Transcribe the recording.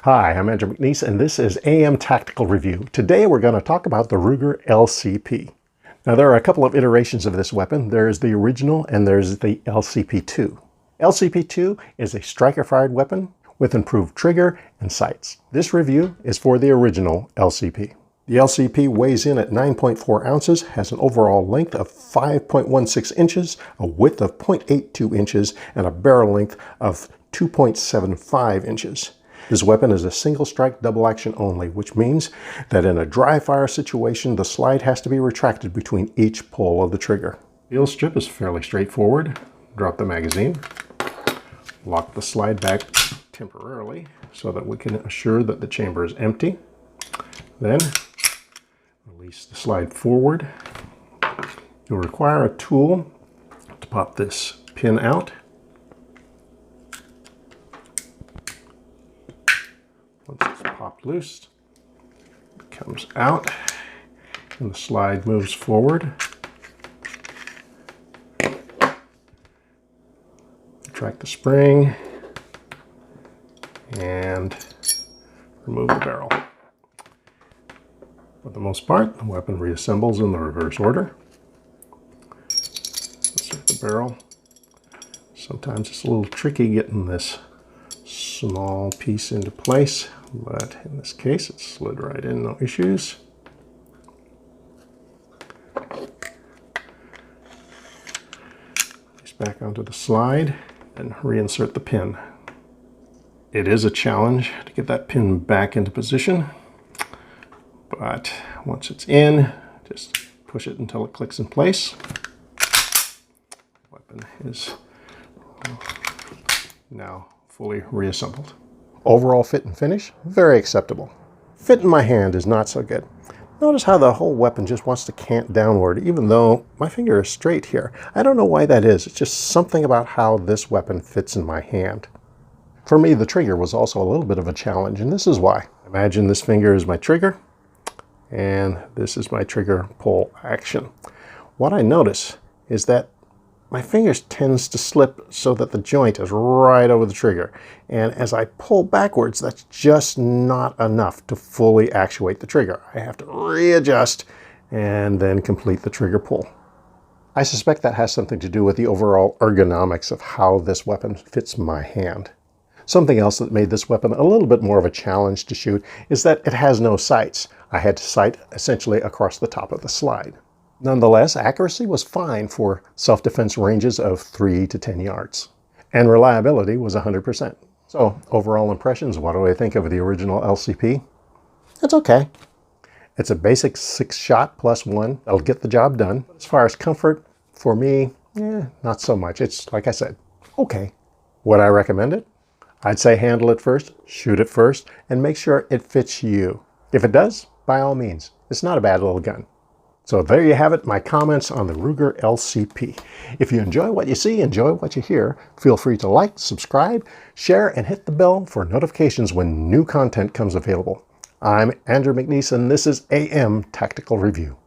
Hi, I'm Andrew McNeese, and this is AM Tactical Review. Today we're going to talk about the Ruger LCP. Now there are a couple of iterations of this weapon. There's the original and there's the LCP2. LCP2 is a striker-fired weapon with improved trigger and sights. This review is for the original LCP. The LCP weighs in at 9.4 ounces, has an overall length of 5.16 inches, a width of 0.82 inches, and a barrel length of 2.75 inches. This weapon is a single strike double action only, which means that in a dry fire situation, the slide has to be retracted between each pull of the trigger. The field strip is fairly straightforward. Drop the magazine, lock the slide back temporarily so that we can assure that the chamber is empty. Then release the slide forward. You'll require a tool to pop this pin out. Once it's popped loose, it comes out and the slide moves forward. Retract the spring and remove the barrel. For the most part, the weapon reassembles in the reverse order. Insert the barrel. Sometimes it's a little tricky getting this small piece into place, but in this case it slid right in, no issues. Place back onto the slide and reinsert the pin. It is a challenge to get that pin back into position, but once it's in, just push it until it clicks in place. The weapon is now fully reassembled. Overall fit and finish, very acceptable. Fit in my hand is not so good. Notice how the whole weapon just wants to cant downward, even though my finger is straight here. I don't know why that is. It's just something about how this weapon fits in my hand. For me, the trigger was also a little bit of a challenge, and this is why. Imagine this finger is my trigger, and this is my trigger pull action. What I notice is that my fingers tends to slip so that the joint is right over the trigger. And as I pull backwards, that's just not enough to fully actuate the trigger. I have to readjust and then complete the trigger pull. I suspect that has something to do with the overall ergonomics of how this weapon fits my hand. Something else that made this weapon a little bit more of a challenge to shoot is that it has no sights. I had to sight essentially across the top of the slide. Nonetheless, accuracy was fine for self-defense ranges of 3 to 10 yards. And reliability was 100%. So, overall impressions, what do I think of the original LCP? It's okay. It's a basic 6-shot plus 1. That'll get the job done. As far as comfort, for me, not so much. It's, like I said, okay. Would I recommend it? I'd say handle it first, shoot it first, and make sure it fits you. If it does, by all means. It's not a bad little gun. So there you have it, my comments on the Ruger LCP. If you enjoy what you see, enjoy what you hear, feel free to like, subscribe, share, and hit the bell for notifications when new content comes available. I'm Andrew McNeese, and this is AM Tactical Review.